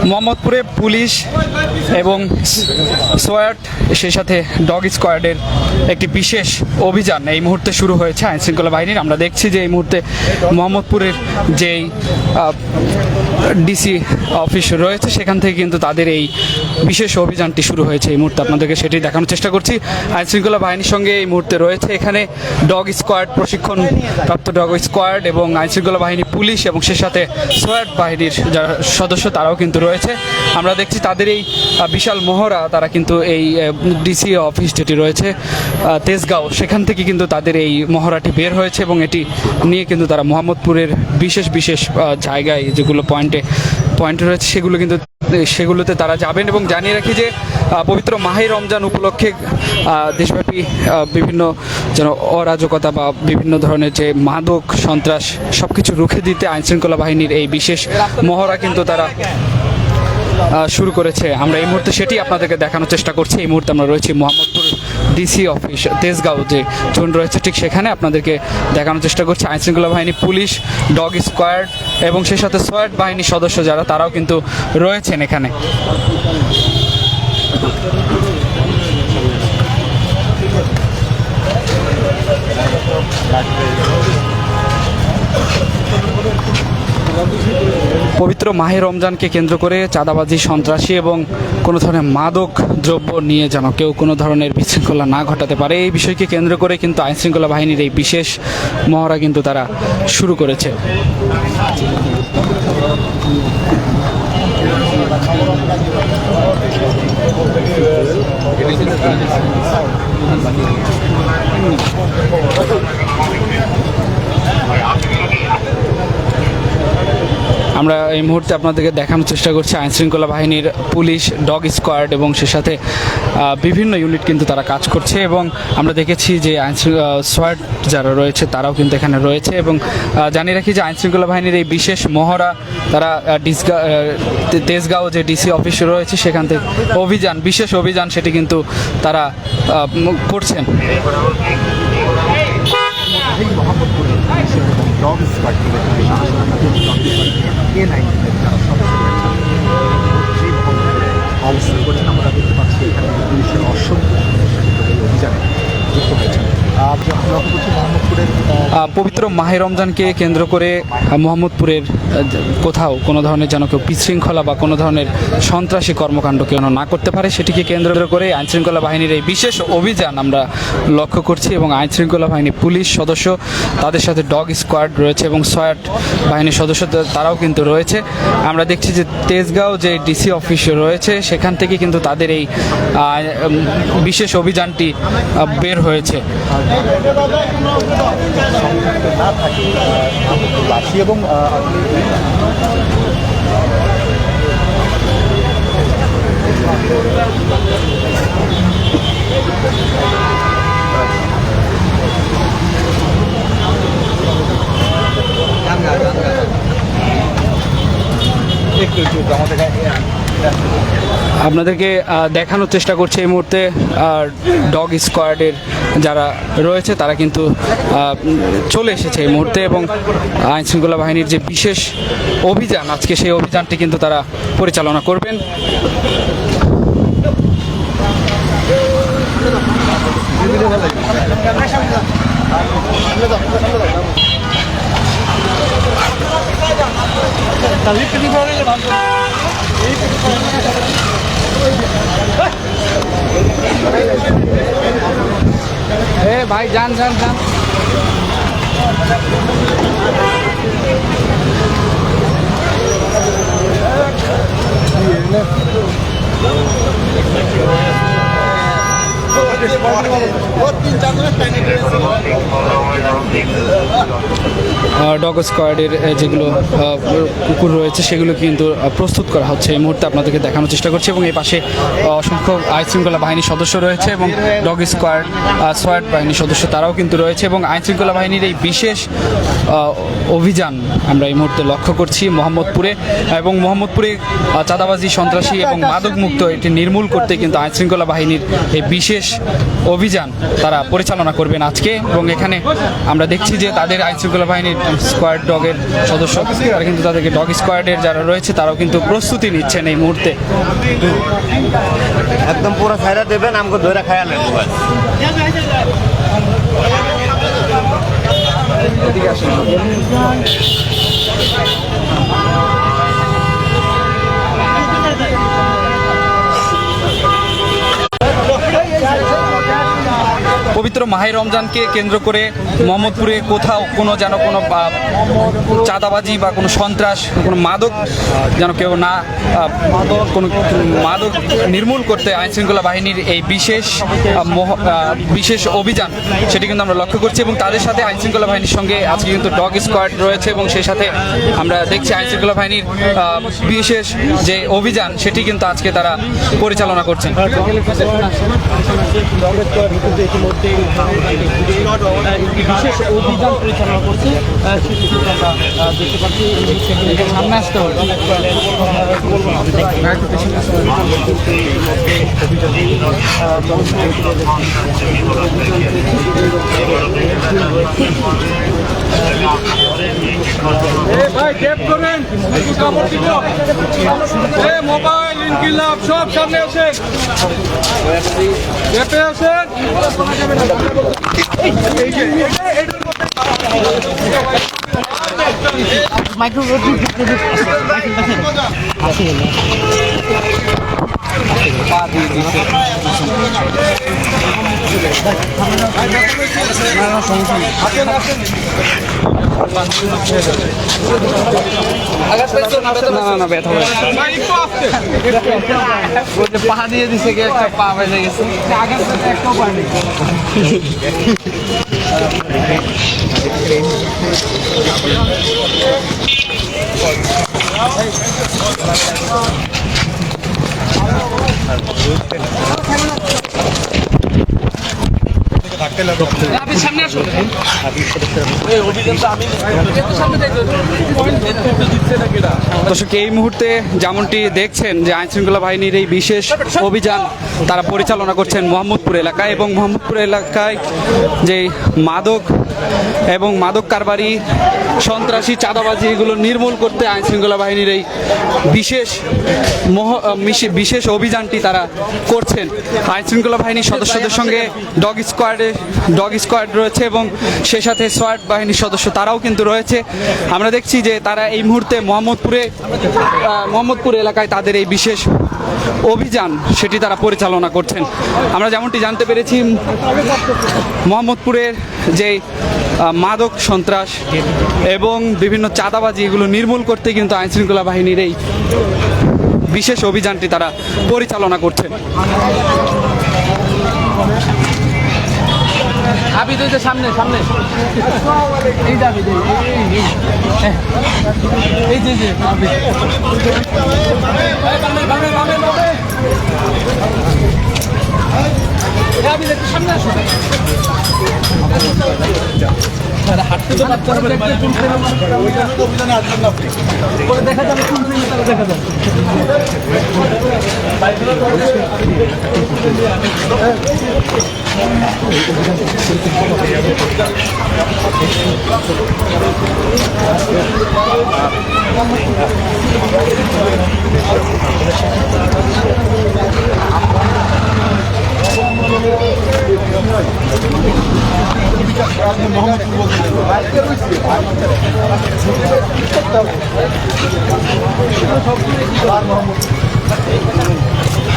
মোহাম্মদপুরে পুলিশ এবং সোয়াট সেই সাথে ডগ স্কোয়াডের একটি বিশেষ অভিযান এই মুহূর্তে শুরু হয়েছে আইনশৃঙ্খলা বাহিনীর। আমরা দেখছি যে এই মুহূর্তে মোহাম্মদপুরের যেই ডিসি অফিস রয়েছে সেখান থেকে কিন্তু তাদের এই বিশেষ অভিযানটি শুরু হয়েছে এই মুহূর্তে। আপনাদেরকে সেটি দেখানোর চেষ্টা করছি। আইনশৃঙ্খলা বাহিনীর সঙ্গে এই মুহূর্তে রয়েছে এখানে ডগ স্কোয়াড, প্রশিক্ষণপ্রাপ্ত ডগ স্কোয়াড এবং আইনশৃঙ্খলা বাহিনী, পুলিশ এবং সে সাথে সোয়াট বাহিনীর যারা সদস্য তারাও কিন্তু রয়েছে। আমরা দেখছি তাদের এই বিশাল মহড়া, তারা কিন্তু এই ডিসি অফিস যেটি রয়েছে তেজগাঁও, সেখান থেকে কিন্তু তাদের এই মহড়াটি বের হয়েছে এবং এটি নিয়ে কিন্তু তারা মোহাম্মদপুরের বিশেষ বিশেষ জায়গায় যেগুলো পয়েন্ট রয়েছে সেগুলোতে তারা যাবেন। এবং জানিয়ে রাখি যে পবিত্র মাহে রমজান উপলক্ষে দেশব্যাপী বিভিন্ন যেন অরাজকতা বা বিভিন্ন ধরনের যে মাদক সন্ত্রাস সব কিছু রুখে দিতে আইনশৃঙ্খলা বাহিনীর এই বিশেষ মহড়া কিন্তু তারা শুরু করেছে। আমরা এই মুহূর্তে সেটি আপনাদেরকে দেখানোর চেষ্টা করছি। এই মুহূর্তে আমরা রয়েছি মোহাম্মদপুর ডিসি অফিস তেজগাঁও যে জোন রয়েছে ঠিক সেখানে আপনাদেরকে দেখানোর চেষ্টা করছি। আইনশৃঙ্খলা বাহিনী, পুলিশ, ডগ স্কোয়াড এবং সেই সাথে সোয়াট বাহিনীর সদস্য যারা তারাও কিন্তু রয়েছেন এখানে। পবিত্র মাহে রমজানকে কেন্দ্র করে চাঁদাবাজি, সন্ত্রাসী এবং কোনো ধরনের মাদক দ্রব্য নিয়ে যেন কেউ কোনো ধরনের বিশৃঙ্খলা না ঘটাতে পারে, এই বিষয়কে কেন্দ্র করে কিন্তু আইনশৃঙ্খলা বাহিনীর এই বিশেষ মহড়া কিন্তু তারা শুরু করেছে। আমরা এই মুহূর্তে আপনাদেরকে দেখানোর চেষ্টা করছি আইনশৃঙ্খলা বাহিনীর, পুলিশ, ডগ স্কোয়াড এবং সে সাথে বিভিন্ন ইউনিট কিন্তু তারা কাজ করছে। এবং আমরা দেখেছি যে সোয়াট যারা রয়েছে তারাও কিন্তু এখানে রয়েছে। এবং জানিয়ে রাখি যে আইনশৃঙ্খলা বাহিনীর এই বিশেষ মহড়া তারা তেজগাঁও যে ডিসি অফিস রয়েছে সেখান থেকে বিশেষ অভিযান সেটি কিন্তু তারা করছেন। অবস্থান করছেন আমরা দেখতে পাচ্ছি এখানে পুলিশের অসংখ্য অভিযানে যুক্ত হয়েছেন। পবিত্র মাহে রমজানকে কেন্দ্র করে মোহাম্মদপুরের কোথাও কোনো ধরনের যেন কেউ বিশৃঙ্খলা বা কোনো ধরনের সন্ত্রাসী কর্মকাণ্ড কেউ না করতে পারে সেটিকে কেন্দ্র করে আইনশৃঙ্খলা বাহিনীর এই বিশেষ অভিযান আমরা লক্ষ্য করছি। এবং আইনশৃঙ্খলা বাহিনী, পুলিশ সদস্য, তাদের সাথে ডগ স্কোয়াড রয়েছে এবং সোয়াট বাহিনীর সদস্য তারাও কিন্তু রয়েছে। আমরা দেখছি যে তেজগাঁও যে ডিসি অফিস রয়েছে সেখান থেকে কিন্তু তাদের এই বিশেষ অভিযানটি বের হয়েছে। এবং আপনাদেরকে দেখানোর চেষ্টা করছে এই মুহূর্তে ডগ স্কোয়াডের যারা রয়েছে তারা কিন্তু চলে এসেছে এই মুহূর্তে। এবং আইনশৃঙ্খলা বাহিনীর যে বিশেষ অভিযান আজকে সেই অভিযানটি কিন্তু তারা পরিচালনা করবেন। ভাই যান। ডগ স্কোয়াডের যেগুলো কুকুর রয়েছে সেগুলো কিন্তু প্রস্তুত করা হচ্ছে এই মুহূর্তে আপনাদেরকে দেখানোর চেষ্টা করছি। এবং এই পাশে অসংখ্য আইনশৃঙ্খলা বাহিনীর সদস্য রয়েছে এবং ডগ স্কোয়াড, সোয়াট বাহিনীর সদস্য তারাও কিন্তু রয়েছে। এবং আইনশৃঙ্খলা বাহিনীর এই বিশেষ অভিযান আমরা এই মুহূর্তে লক্ষ্য করছি মোহাম্মদপুরে। এবং মোহাম্মদপুরে চাঁদাবাজি, সন্ত্রাসী এবং মাদক মুক্ত এটি নির্মূল করতে কিন্তু আইনশৃঙ্খলা বাহিনীর এই বিশেষ অভিযান তারা পরিচালনা করবেন আজকে। এবং এখানে আমরা দেখছি যে তাদের আইনশৃঙ্খলা বাহিনীর স্কোয়াড ডগের সদস্য, তারা কিন্তু তাদেরকে ডগ স্কোয়াডের যারা রয়েছে তারাও কিন্তু প্রস্তুতি নিচ্ছেন এই মুহূর্তে। একদম পুরো খাইরা দেবেন, আমাকে ধরে খাইয়া নেন মোবাইল। পবিত্র মাহে রমজানকে কেন্দ্র করে মোহাম্মদপুরে কোথাও কোনো চাঁদাবাজি বা কোনো সন্ত্রাস, কোনো মাদক যেন কেউ না কোনো মাদক নির্মূল করতে আইনশৃঙ্খলা বাহিনীর এই বিশেষ অভিযান সেটি কিন্তু আমরা লক্ষ্য করছি। এবং তাদের সাথে আইনশৃঙ্খলা বাহিনীর সঙ্গে আজকে কিন্তু ডগ স্কোয়াড রয়েছে এবং সেই সাথে আমরা দেখছি আইনশৃঙ্খলা বাহিনীর বিশেষ যে অভিযান সেটি কিন্তু আজকে তারা পরিচালনা করছেন। বিশেষ অভিযান পরিচালনা করছে দেখতে পাচ্ছি সামনে আসতে হবে। মোবাইল ইনকিলাব সব সামনে আসেন, চেপে আসেন। না ব্যথা পা দিয়ে দিছে, একটা পা বেজে গেছে। একটাও পায়নি। দর্শক, এই মুহূর্তে যেমনটি দেখছেন যে আইনশৃঙ্খলা বাহিনীর এই বিশেষ অভিযান তারা পরিচালনা করছেন মোহাম্মদপুর এলাকায়, এবং মোহাম্মদপুর এলাকায় যে মাদক কারবারি, সন্ত্রাসী, চাঁদাবাজি এগুলো নির্মূল করতে আইনশৃঙ্খলা বাহিনীর এই বিশেষ অভিযানটি তারা করছেন। আইনশৃঙ্খলা বাহিনীর সদস্যদের সঙ্গে ডগ স্কোয়াড রয়েছে এবং সে সাথে সোয়াট বাহিনীর সদস্য তারাও কিন্তু রয়েছে। আমরা দেখছি যে তারা এই মুহূর্তে মোহাম্মদপুর এলাকায় তাদের এই বিশেষ অভিযান সেটি তারা পরিচালনা করছেন। আমরা যেমনটি জানতে পেরেছি, মোহাম্মদপুরের যে মাদক, সন্ত্রাস এবং বিভিন্ন চাঁদাবাজি এগুলো নির্মূল করতে কিন্তু আইনশৃঙ্খলা বাহিনীর এই বিশেষ অভিযানটি তারা পরিচালনা করছেন। আবি দুইটা সামনে সামনে এই যাবি এই যে আবি আবি একটু সামনে আসো। হাঁটতে তো পারতে হবে, দেখা যাবে কোন ট্রেনে তারা দেখা যাবে।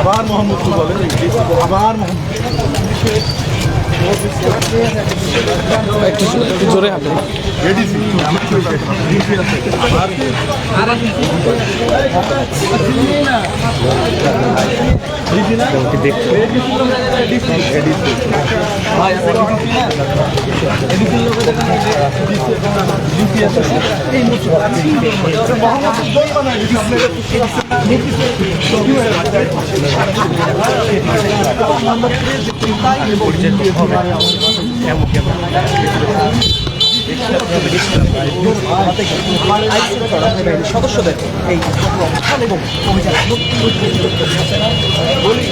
আবার মোহাম্মদপুর বলেন, আবার একটু জোরে হাঁটে। সদস্যদের এই অবস্থান এবং অভিযান বলি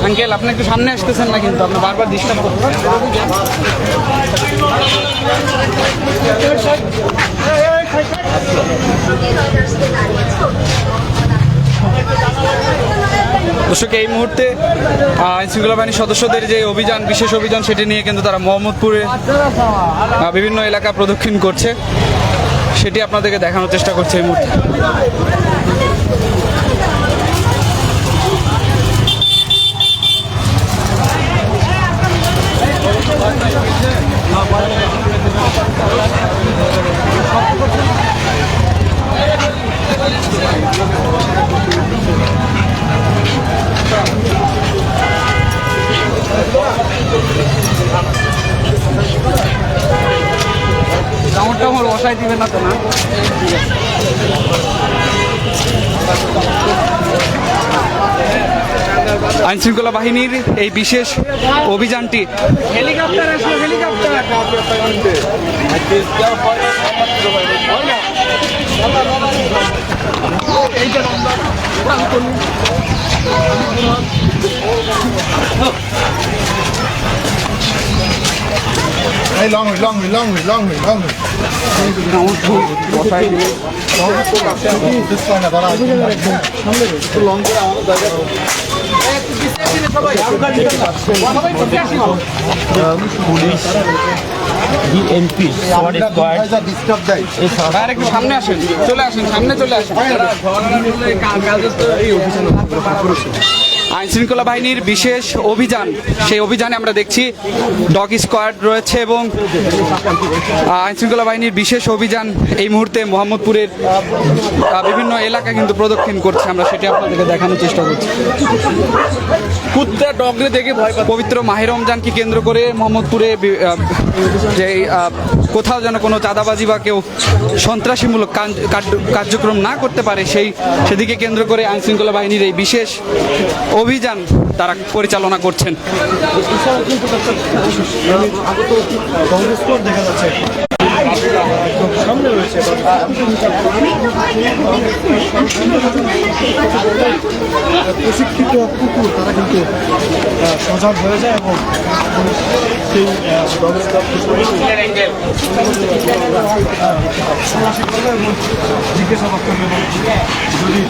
আঙ্কেল আপনি একটু সামনে আসতেছেন না, কিন্তু আপনি বারবার ডিস্টার্ব করছেন। দর্শক, এই মুহূর্তে আইনশৃঙ্খলা বাহিনীর সদস্যদের যে অভিযান, বিশেষ অভিযান, সেটি নিয়ে কিন্তু তারা মোহাম্মদপুরে বিভিন্ন এলাকা প্রদক্ষিণ করছে, সেটি আপনাদেরকে দেখানোর চেষ্টা করছে এই মুহূর্তে। কামড়টা আমার বসাই দিবে না তো না? আইনশৃঙ্খলা বাহিনীর এই বিশেষ অভিযানটি হেলিকপ্টার আসলো, helicopter Hey, long way. This one, but BNP disturb that. আর একটু সামনে আসেন, চলে আসেন, সামনে চলে আসেন। আইনশৃঙ্খলা বাহিনীর বিশেষ অভিযান, সেই অভিযানে আমরা দেখছি ডগ স্কোয়াড রয়েছে এবং আইনশৃঙ্খলা বাহিনীর বিশেষ অভিযান এই মুহূর্তে মোহাম্মদপুরের বিভিন্ন এলাকা কিন্তু প্রদক্ষিণ করছে, আমরা সেটি আপনাদেরকে দেখানোর চেষ্টা করছি। কুত্তা ডগরে দেখে ভয় পায়। পবিত্র মাহে রমজানকে কেন্দ্র করে মোহাম্মদপুরে যে কোথাও যেন কোনো চাঁদাবাজি বা কেউ সন্ত্রাসীমূলক কার্যক্রম না করতে পারে, সেদিকে কেন্দ্র করে আইনশৃঙ্খলা বাহিনীর এই বিশেষ অভিযান তারা পরিচালনা করছেন। সামনে রয়েছে প্রশিক্ষিত কুকুর, তারা কিন্তু সজাগ হয়ে যায় এবং সেই জিজ্ঞাসাবাদ করবে যদি